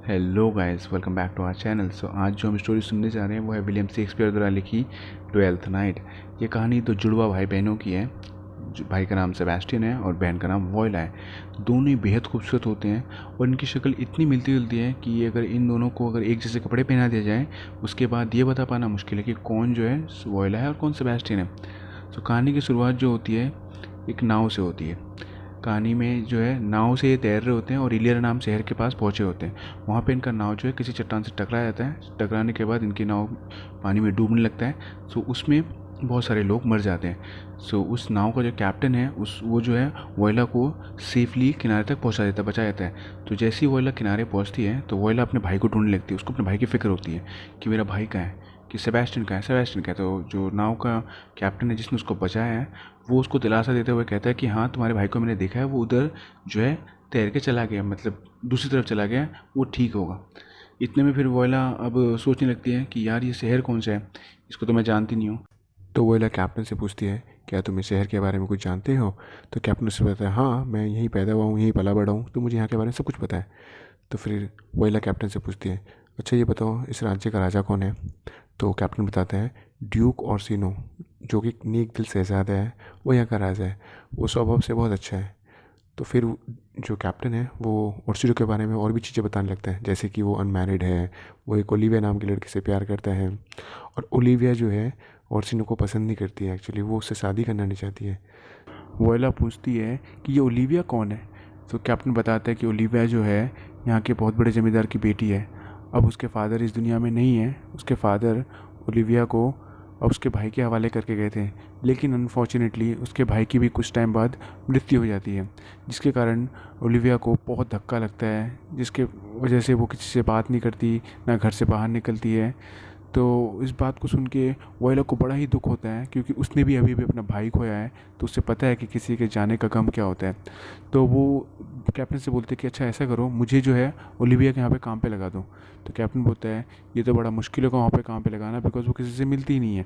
Hello guys, welcome back to our channel. So आज जो हम स्टोरी सुनने जा रहे हैं वो है विलियम शेक्सपियर द्वारा लिखी ट्वेल्थ नाइट। ये कहानी तो जुड़वा भाई बहनों की है। भाई का नाम सेबेस्टियन है और बहन का नाम वॉयला है। दोनों ही बेहद खूबसूरत होते हैं और इनकी शक्ल इतनी मिलती जुलती है कि अगर इन दोनों को अगर एक जैसे कपड़े पहना दिया जाए उसके बाद ये बता पाना मुश्किल है कि कौन जो है वॉयला है और कौन सेबेस्टियन है। सो कहानी की शुरुआत जो होती है एक नाव से होती है। कहानी में जो है नाव से ये तैर रहे होते हैं और इलियर नाम शहर के पास पहुंचे होते हैं। वहाँ पे इनका नाव जो है किसी चट्टान से टकरा जाता है। टकराने के बाद इनकी नाव पानी में डूबने लगता है। सो उसमें बहुत सारे लोग मर जाते हैं। सो उस नाव का जो कैप्टन है वो जो है वोयला को सेफली किनारे तक पहुंचा देता है, बचा देता है। तो जैसे ही वोयला किनारे पहुंचती है तो वोयला अपने भाई को ढूंढने लगती है। उसको अपने भाई की फ़िक्र होती है कि मेरा भाई कहाँ है, कि सेबेस्टियन का है, सेबेस्टियन का है। तो जो नाव का कैप्टन है जिसने उसको बचाया है वो उसको दिलासा देते हुए कहता है कि हाँ, तुम्हारे भाई को मैंने देखा है, वो उधर जो है तैर के चला गया, मतलब दूसरी तरफ चला गया, वो ठीक होगा। इतने में फिर वोयला अब सोचने लगती है कि यार ये शहर कौन सा है, इसको तो मैं जानती नहीं हूँ। तो वोयला कैप्टन से पूछती है क्या तुम इस शहर के बारे में कुछ जानते हो। तो कैप्टन उससे बताता है हाँ, मैं यहीं पैदा हुआ हूँ, यहीं पला बड़ा हूँ, तो मुझे यहाँ के बारे में सब कुछ पता है। तो फिर वोयला कैप्टन से पूछती है अच्छा ये बताओ इस राज्य का राजा कौन है। तो कैप्टन बताता है ड्यूक ऑर्सिनो, जो कि नेक दिल शहजादा है, वो यहाँ का राजा है। वो स्वभाव से बहुत अच्छा है। तो फिर जो कैप्टन है वो ऑर्सिनो के बारे में और भी चीज़ें बताने लगता है, जैसे कि वो अनमैरिड है, वो एक ओलिविया नाम की लड़की से प्यार करता है और ओलिविया जो है ऑर्सिनो को पसंद नहीं करती है। एक्चुअली वो उससे शादी करना नहीं चाहती है। वोयला पूछती है कि ये ओलिविया कौन है। तो कैप्टन बताता है कि ओलिविया जो है यहाँ के बहुत बड़े ज़मींदार की बेटी है। अब उसके फादर इस दुनिया में नहीं है। उसके फादर ओलिविया को और उसके भाई के हवाले करके गए थे, लेकिन अनफॉर्चुनेटली उसके भाई की भी कुछ टाइम बाद मृत्यु हो जाती है, जिसके कारण ओलिविया को बहुत धक्का लगता है, जिसके वजह से वो किसी से बात नहीं करती, ना घर से बाहर निकलती है। तो इस बात को सुन के वोयला को बड़ा ही दुख होता है, क्योंकि उसने भी अभी अपना भाई खोया है, तो उससे पता है कि किसी के जाने का गम क्या होता है। तो वो कैप्टन से बोलते हैं कि अच्छा ऐसा करो, मुझे जो है ओलिविया के यहाँ पे काम पे लगा दो। तो कैप्टन बोलता है ये तो बड़ा मुश्किल होगा वहाँ पे काम पे लगाना, बिकॉज वो किसी से मिलती ही नहीं है।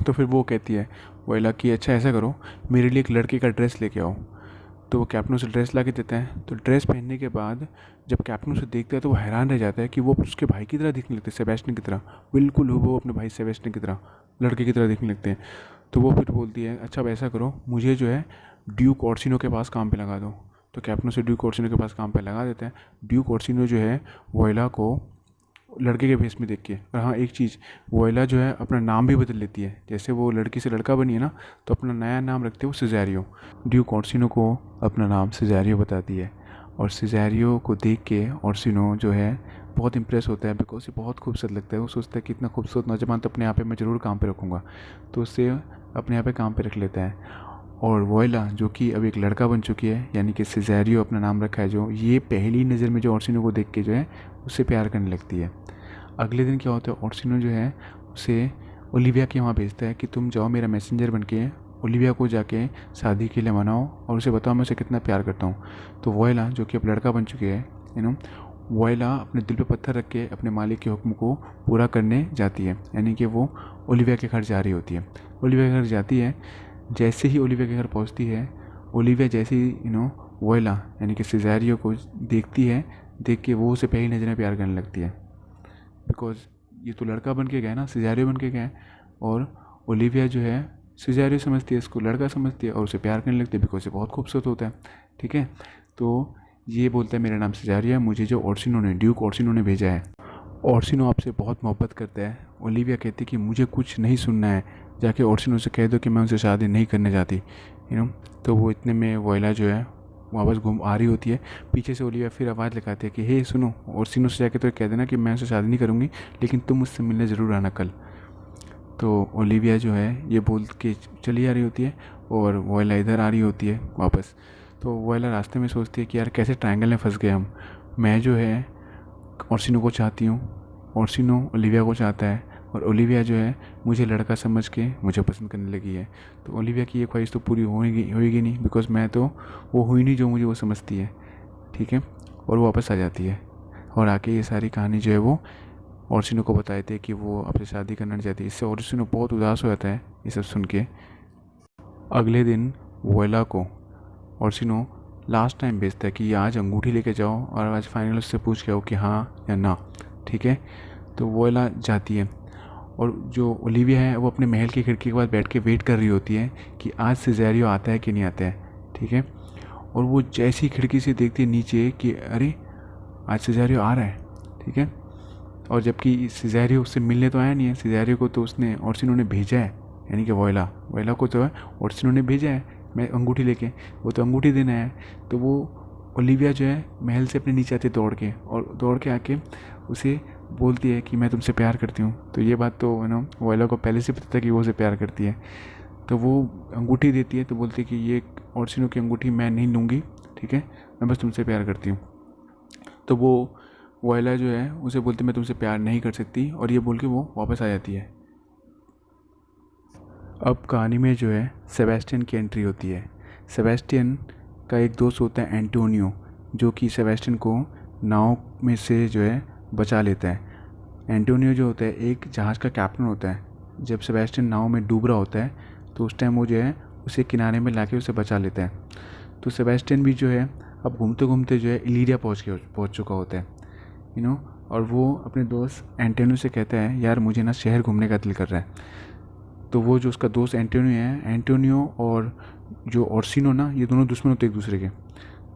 तो फिर वो कहती है वोयला कि अच्छा ऐसा करो, मेरे लिए एक लड़के का ड्रेस लेके आओ। तो वो कैप्टन उसे ड्रेस ला के देता है। तो ड्रेस पहनने के बाद जब कैप्टन उसे देखता है तो वो हैरान रह जाता है कि वो उसके भाई की तरह दिखने लगते हैं, सेबेस्टियन की तरह, बिल्कुल वो अपने भाई सेबेस्टियन की तरह लड़के की तरह दिखने लगते हैं। तो वो फिर बोलती है अच्छा अब ऐसा करो, मुझे जो है ड्यूक ऑर्सिनो के पास काम पे लगा दो। तो कैप्टन उसे ड्यूक ऑर्सिनो के पास काम पे लगा देता है। ड्यूक ऑर्सिनो जो है वोयला को लड़के के भेस में देख के, और हाँ एक चीज़, वोयला जो है अपना नाम भी बदल लेती है। जैसे वो लड़की से लड़का बनी है ना, तो अपना नया नाम रखते हैं वो सिज़ेरियो। ड्यूक ऑर्सिनो को अपना नाम सिज़ेरियो बताती है और सिज़ेरियो को देख के ऑर्सिनो जो है बहुत इंप्रेस होता है, बिकॉज ये बहुत खूबसूरत लगता है। वो सोचता है कि इतना खूबसूरत नौजवान तो अपने यहाँ पे मैं ज़रूर काम पे रखूँगा, तो उससे अपने यहाँ पे काम पे रख लेता है। और वोयला जो कि अब एक लड़का बन चुकी है, यानी कि सिज़ेरियो अपना नाम रखा है, जो ये पहली नज़र में जो ऑर्सिनो को देख के जो है उससे प्यार करने लगती है। अगले दिन क्या होता है, ऑर्सिनो जो है उसे ओलिविया के वहाँ भेजता है कि तुम जाओ मेरा मैसेंजर बन के ओलिविया को जाके शादी के लिए मनाओ और उसे बताओ मैं उसे कितना प्यार करता हूँ। तो वोयला जो कि अब लड़का बन चुकी है, वोयला अपने दिल पे पत्थर रख के अपने मालिक के हुक्म को पूरा करने जाती है, यानी कि वो ओलिविया के घर जा रही होती है। ओलिविया के घर जाती है। जैसे ही ओलिविया के घर पहुंचती है, ओलिविया जैसे ही वोयला यानी कि सिज़ेरियो को देखती है, देख के वो उसे पहली नज़र में प्यार करने लगती है। बिकॉज ये तो लड़का बन के गया ना, सिज़ेरियो बन के गया है, और ओलिविया जो है सिज़ेरियो समझती है, इसको लड़का समझती है और उसे प्यार करने लगती है, बिकॉज ये बहुत खूबसूरत होता है। ठीक है, तो ये बोलता है मेरा नाम सिज़ेरियो है, मुझे जो ऑर्सिनो ने, ड्यूक ऑर्सिनो ने भेजा है। ऑर्सिनो आपसे बहुत मोहब्बत करता है। ओलिविया कहती कि मुझे कुछ नहीं सुनना है, जाके ऑर्सिनो से कह दो कि मैं उनसे शादी नहीं करने जाती। तो वो इतने में वोयला जो है वापस घूम आ रही होती है। पीछे से ओलिविया फिर आवाज़ लगाती है कि हे सुनो, ऑर्सिनो से जाके तो कह देना कि मैं उनसे शादी नहीं करूँगी, लेकिन तुम मुझसे मिलने ज़रूर आना कल। तो ओलिविया जो है ये बोल के चली आ रही होती है और वोयला इधर आ रही होती है वापस। तो वोयला रास्ते में सोचती है कि यार कैसे ट्रायंगल में फंस गए हम। मैं जो है ऑर्सिनो को चाहती हूँ, ऑर्सिनो ओलिविया को चाहता है, और ओलिविया जो है मुझे लड़का समझ के मुझे पसंद करने लगी है। तो ओलिविया की ये ख्वाहिश तो पूरी होएगी नहीं, बिकॉज मैं तो वो हुई नहीं जो मुझे वो समझती है। ठीक है, और वो वापस आ जाती है और आके ये सारी कहानी जो है वो ऑर्सिनो को बताए थे कि वो आपसे शादी करना नहीं चाहती। इससे ऑर्सिनो बहुत उदास हो जाता है ये सब सुन के। अगले दिन वोयला को ऑर्सिनो लास्ट टाइम भेजता है कि ये आज अंगूठी लेके जाओ और आज फाइनल उससे पूछ के आओ कि हाँ या ना, ठीक है। तो वोयला जाती है और जो ओलिविया है वो अपने महल की खिड़की के पास बैठ के वेट कर रही होती है कि आज सिज़ेरियो आता है कि नहीं आता है, ठीक है। और वो जैसी खिड़की से देखती है नीचे कि अरे आज सिज़ेरियो आ रहा है, ठीक है। और जबकि सिज़ेरियो उससे मिलने तो आया नहीं है, सिज़ेरियो को तो उसने ओर्सिनो ने भेजा है, यानी कि वोयला को जो है ओर्सिनो ने भेजा है मैं अंगूठी लेके, वो तो अंगूठी देना है। तो वो ओलिविया जो है महल से अपने नीचे आती है दौड़ के, और दौड़ के आके उसे बोलती है कि मैं तुमसे प्यार करती हूँ। तो ये बात तो वोयला को पहले से पता था कि वो उसे प्यार करती है। तो वो अंगूठी देती है तो बोलती है कि ये ओर्सिनो की अंगूठी मैं नहीं लूँगी, ठीक है, मैं बस तुमसे प्यार करती हूँ। तो वो वोयला जो है उसे बोलती मैं तुमसे प्यार नहीं कर सकती, और ये बोल के वो वापस आ जाती है। अब कहानी में जो है सेबेस्टियन की एंट्री होती है। सेबेस्टियन का एक दोस्त होता है एंटोनियो, जो कि सेबेस्टियन को नाव में से जो है बचा लेता है। एंटोनियो जो होता है एक जहाज़ का कैप्टन होता है। जब सेबेस्टियन नाव में डूब रहा होता है तो उस टाइम वो जो है उसे किनारे में लाके उसे बचा लेता है। तो सेबेस्टियन भी जो है अब घूमते घूमते जो है इलीरिया पहुंच चुका होता है, और वो अपने दोस्त एंटोनियो से कहता है यार मुझे ना शहर घूमने का दिल कर रहा है। तो वो जो उसका दोस्त एंटोनियो और जो ओर्सिनो ना, ये दोनों दुश्मन होते एक दूसरे के।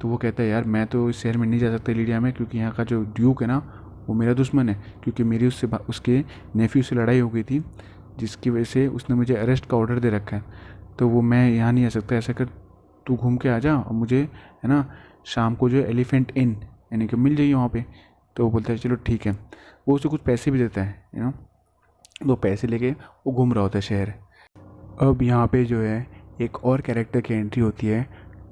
तो वो कहता है यार मैं तो इस शहर में नहीं जा सकता इलीरिया में, क्योंकि यहाँ का जो ड्यूक है ना वो मेरा दुश्मन है, क्योंकि मेरी उसके नेफ्यू से लड़ाई हो गई थी, जिसकी वजह से उसने मुझे अरेस्ट का ऑर्डर दे रखा है। तो वो मैं यहाँ नहीं आ सकता, ऐसा कर तू घूम के आ जा और मुझे है ना शाम को जो है एलिफेंट इन यानी कि मिल जाइए वहाँ पे। तो वो बोलता है चलो ठीक है। वो उसे कुछ पैसे भी देता है, तो पैसे लेके वो घूम रहा होता है शहर। अब यहाँ पे जो है एक और कैरेक्टर की एंट्री होती है,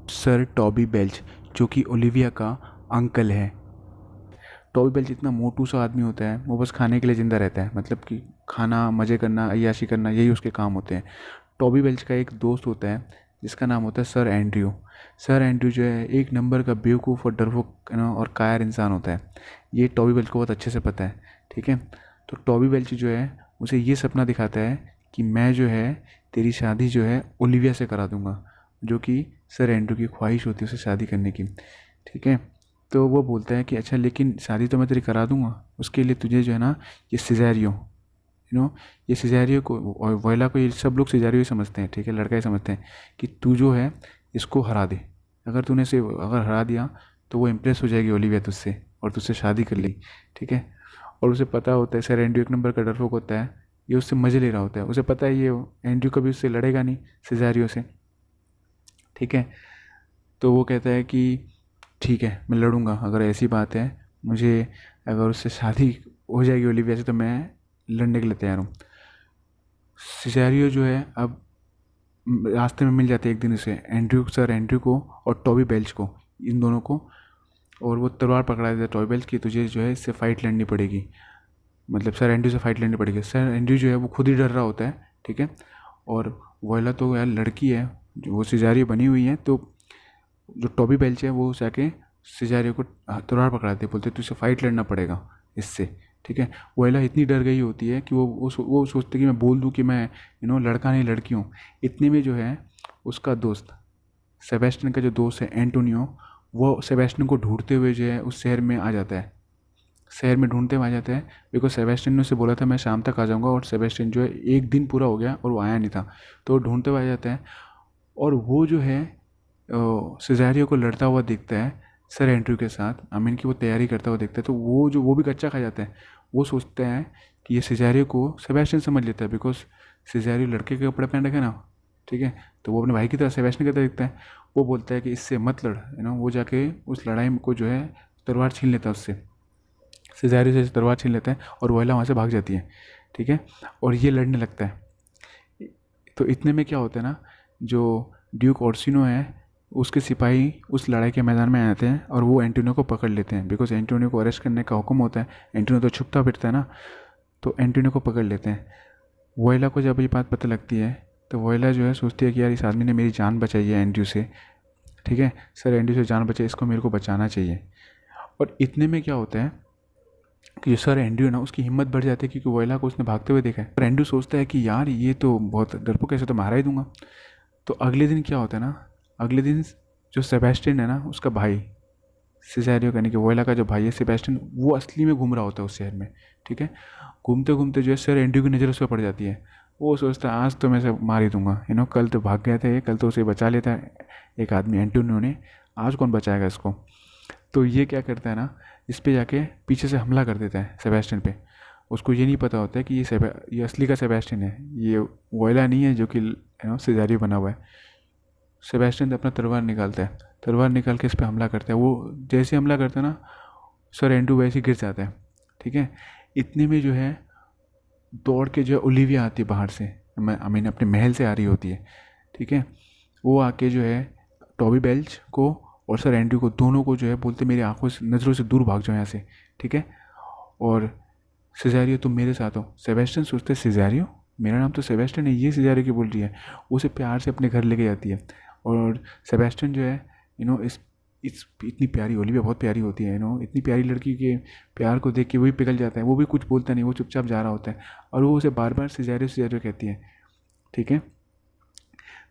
सर टॉबी बेल्च, जो कि ओलिविया का अंकल है। टॉबी बेल्च इतना मोटू सा आदमी होता है, वो बस खाने के लिए ज़िंदा रहता है, मतलब कि खाना, मज़े करना, अय्याशी करना, यही उसके काम होते हैं। टॉबी बेल्च का एक दोस्त होता है जिसका नाम होता है सर एंड्रयू। सर एंड्रयू जो है एक नंबर का बेवकूफ़ और डरपोक और कायर इंसान होता है। ये टॉबी बेल्च को बहुत अच्छे से पता है, ठीक है। तो टॉबी बेल्च जो है उसे ये सपना दिखाता है कि मैं जो है तेरी शादी जो है ओलिविया से करा दूंगा, जो कि सर एंड्रयू की ख्वाहिश होती है उसे शादी करने की, ठीक है। तो वो बोलता है कि अच्छा लेकिन शादी तो मैं तेरी करा दूंगा, उसके लिए तुझे जो है ना ये ये सिज़ेरियो को और वोयला को, ये सब लोग सिज़ेरियो ही समझते हैं, ठीक है, लड़का ही समझते हैं कि तू जो है इसको हरा दे। अगर तूने इसे अगर हरा दिया तो वो इम्प्रेस हो जाएगी ओलिविया तुझसे और तुझसे शादी कर ली, ठीक है। और उसे पता होता है सर एंड्रयू एक नंबर का डरपोक होता है, ये उससे मज़े ले रहा होता है, उसे पता है ये एंड्रयू कभी उससे लड़ेगा नहीं सिज़ेरियो से, ठीक है। तो वो कहता है कि ठीक है मैं लड़ूंगा, अगर ऐसी बात है, मुझे अगर उससे शादी हो जाएगी ओलिविया से तो मैं लड़ने के लिए तैयार हूँ। सिज़ेरियो जो है अब रास्ते में मिल जाते हैं एक दिन उसे सर एंड्रयू को और टॉबी बेल्च को, इन दोनों को, और वो तलवार पकड़ा देता है टॉबी बेल्च की, तुझे जो है इससे फ़ाइट लड़नी पड़ेगी, मतलब सर एंड्रयू से फ़ाइट लड़नी पड़ेगी। सर एंड्रयू जो है वो खुद ही डर रहा होता है, ठीक है। और वोयला तो यार लड़की है, जो वो सिज़ेरियो बनी हुई है, तो जो टॉबी बेल्च है वो जाके सिज़ेरियो को तलवार पकड़ाते, बोलते तुझे फ़ाइट लड़ना पड़ेगा इससे, ठीक है। वोयला इतनी डर गई होती है कि वो सोचती कि मैं बोल दूं कि मैं लड़का नहीं लड़की हूँ। इतने में जो है उसका दोस्त सेबेस्टियन का जो दोस्त है एंटोनियो, वो सेबेस्टियन को ढूंढते हुए जो है उस शहर में आ जाता है, शहर में ढूंढते हुए आ जाता है, बिकॉज सेबेस्टियन ने उसे बोला था मैं शाम तक आ जाऊँगा, और सेबेस्टियन जो है एक दिन पूरा हो गया और वो आया नहीं था। तो वो ढूंढते हुए आ जाता है और वो जो है सिज़ेरियो को लड़ता हुआ दिखता है सर एंड्रयू के साथ, आमीन की वो तैयारी करता हुआ दिखता है। तो वो भी कच्चा खा जाता है, वो सोचता है कि ये सिज़ेरियो को सेबेस्टियन समझ लेता है, बिकॉज सिज़ेरियो लड़के के कपड़े पहन रखे ना, ठीक है। तो वो अपने भाई की तरह सेबेस्टियन की तरह दिखता है। वो बोलता है कि इससे मत लड़, वो जाके उस लड़ाई को जो है तलवार छीन लेता है उससे, सिज़ेरियो से तलवार छीन लेता है और वोयला वहाँ से भाग जाती है, ठीक है। और ये लड़ने लगता है। तो इतने में क्या होता है ना, जो ड्यूक ओर्सिनो है उसके सिपाही उस लड़ाई के मैदान में आते हैं और वो एंटोनियो को पकड़ लेते हैं, बिकॉज एंटोनियो को अरेस्ट करने का हुक्म होता है। एंटोनियो तो छुपता फिरता है ना, तो एंटोनियो को पकड़ लेते हैं। वोयला को जब ये बात पता लगती है तो वोयला जो है सोचती है कि यार इस आदमी ने मेरी जान बचाई है एंड्रयू से, ठीक है, सर एंड्रयू से जान बचाई, इसको मेरे को बचाना चाहिए। और इतने में क्या होता है कि जो सर एंड्रयू ना उसकी हिम्मत बढ़ जाती है, क्योंकि वोयला को उसने भागते हुए देखा है। और एंड्रयू सोचता है कि यार ये तो बहुत डरपोक, कैसे तो मारा ही दूंगा। तो अगले दिन क्या होता है ना, अगले दिन जो सेबेस्टियन है ना उसका भाई, सिजेरियो यानी कि वोयला का जो भाई है सेबेस्टियन, वो असली में घूम रहा होता है उस शहर में। ठीक है, घूमते घूमते जो है सर एंड्रयू की नज़र उस पर पड़ जाती है। वो सोचता है आज तो मैं इसे मार ही दूंगा, कल तो भाग गया था ये, कल तो उसे बचा लेता है एक आदमी एंटोनियो ने, आज कौन बचाएगा इसको। तो ये क्या करता है ना, इस पे जाके पीछे से हमला कर देता है सेबेस्टियन पे। उसको ये नहीं पता होता है कि ये असली का सेबेस्टियन है, ये वोयला नहीं है जो कि सिजेरियो बना हुआ है। सेबेस्टियन अपना तलवार निकालता है, तलवार निकाल के इस पर हमला करता है। वो जैसे हमला करता है ना, सर एंड्रू वैसे ही गिर जाता है। ठीक है, इतने में जो है दौड़ के जो है ओलिविया आती है बाहर से, आई मीन अपने महल से आ रही होती है। ठीक है, वो आके जो है टॉबी बेल्च को और सर एंड्रू को दोनों को जो है बोलते मेरी आंखों से नज़रों से दूर भाग जाओ यहाँ से। ठीक है, और सिजेरियो तुम मेरे साथ हो। सेबेस्टियन सोचते सिजेरियो, मेरा नाम तो सेबेस्टियन है, ये सिजेरियो की बोल रही है। उसे प्यार से अपने घर लेके जाती है और सेबेस्टियन जो है इस इतनी प्यारी, ओलिविया बहुत प्यारी होती है, इतनी प्यारी लड़की के प्यार को देख के वही पिघल जाता है। वो भी कुछ बोलता नहीं, वो चुपचाप जा रहा होता है और वो उसे बार बार सिजेरियो सिजेरियो कहती है। ठीक है,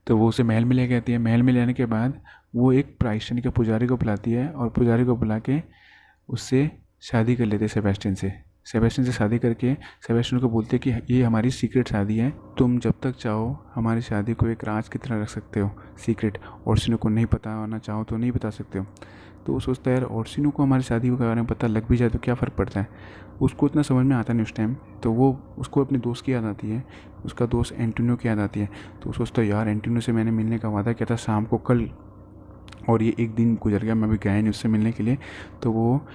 तो वो उसे महल में ले आती है। महल में लेने के बाद वो एक प्राइश्चन के पुजारी को बुलाती है और पुजारी को बुला के उससे शादी कर लेते हैं सेबेस्टियन से। सेबेस्टियन से शादी करके सेबेस्टियन को बोलते हैं कि ये हमारी सीक्रेट शादी है, तुम जब तक चाहो हमारी शादी को एक राज की तरह रख सकते हो, सीक्रेट। ओर्सिनो को नहीं पता होना चाहो तो नहीं बता सकते हो। तो वो सोचता है यार ओर्सिनो को हमारी शादी के बारे में पता लग भी जाए तो क्या फ़र्क पड़ता है। उसको इतना समझ में आता नहीं उस टाइम। तो वो उसको अपने दोस्त की याद आती है, उसका दोस्त एंटोनियो की याद आती है। तो वो सोचता है यार एंटोनियो से मैंने मिलने का वादा किया था शाम को कल, और ये एक दिन गुजर गया, मैं भी गया नहीं उससे मिलने के लिए। तो वो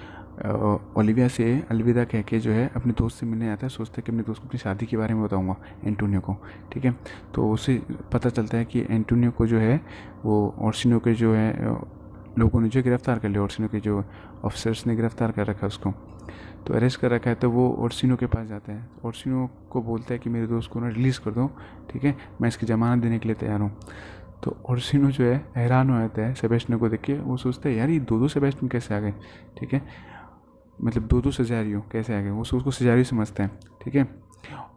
ओलिविया से अलविदा कह के जो है अपने दोस्त से मिलने आता है। सोचता है कि अपने दोस्त को अपनी शादी के बारे में बताऊंगा एंटोनियो को। ठीक है, तो उसे पता चलता है कि एंटोनियो को जो है वो ओर्सिनो के जो है लोगों ने जो गिरफ़्तार कर लिया, ओर्सिनो के जो ऑफिसर्स ने गिरफ़्तार कर रखा है उसको, तो अरेस्ट कर रखा है। तो वो ओर्सिनो के पास जाता है, ओर्सिनो को बोलता है कि मेरे दोस्त को ना रिलीज़ कर दो। ठीक है, मैं इसकी ज़मानत देने के लिए तैयार हूँ। तो ओर्सिनो जो है हैरान हो जाता है सेबेस्टियन को देख के। वो सोचता है यार ये दो सेबेस्टियन कैसे आ गए। ठीक है, मतलब दो सिजेरियो कैसे आ गए, वो उसको सिजेरियो समझते हैं। ठीक है,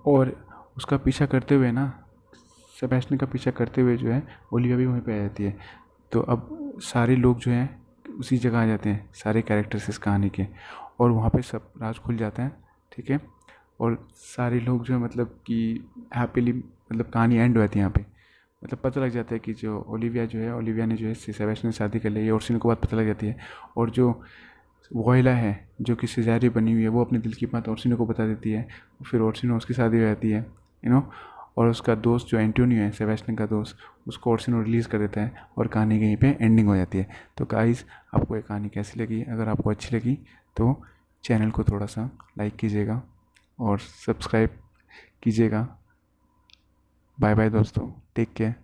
और उसका पीछा करते हुए ना, सेबेस्टियन का पीछा करते हुए जो है ओलिविया भी वहीं पे आ जाती है। तो अब सारे लोग जो हैं उसी जगह आ जाते हैं, सारे कैरेक्टर्स इस कहानी के, और वहाँ पे सब राज खुल जाता है। ठीक है, और सारे लोग जो है मतलब कि हैप्पीली, मतलब कहानी एंड हो जाती है यहाँ पे। मतलब पता लग जाता है कि जो ओलिविया जो है, ओलिविया ने जो है सेबेस्टियन से शादी कर ली है, ओर्सिनो को बात पता लग जाती है। और जो वोयला है जो कि सिजेरियो बनी हुई है, वो अपने दिल की बात ओर्सिनो को बता देती है। फिर ओर्सिनो उसकी शादी हो जाती है, और उसका दोस्त जो एंटोनियो है सेबेस्टियन का दोस्त, उसको ओर्सिनो रिलीज़ कर देता है और कहानी कहीं पे एंडिंग हो जाती है। तो गाइस, आपको ये कहानी कैसी लगी? अगर आपको अच्छी लगी तो चैनल को थोड़ा सा लाइक कीजिएगा और सब्सक्राइब कीजिएगा। बाय बाय दोस्तों, टेक केयर।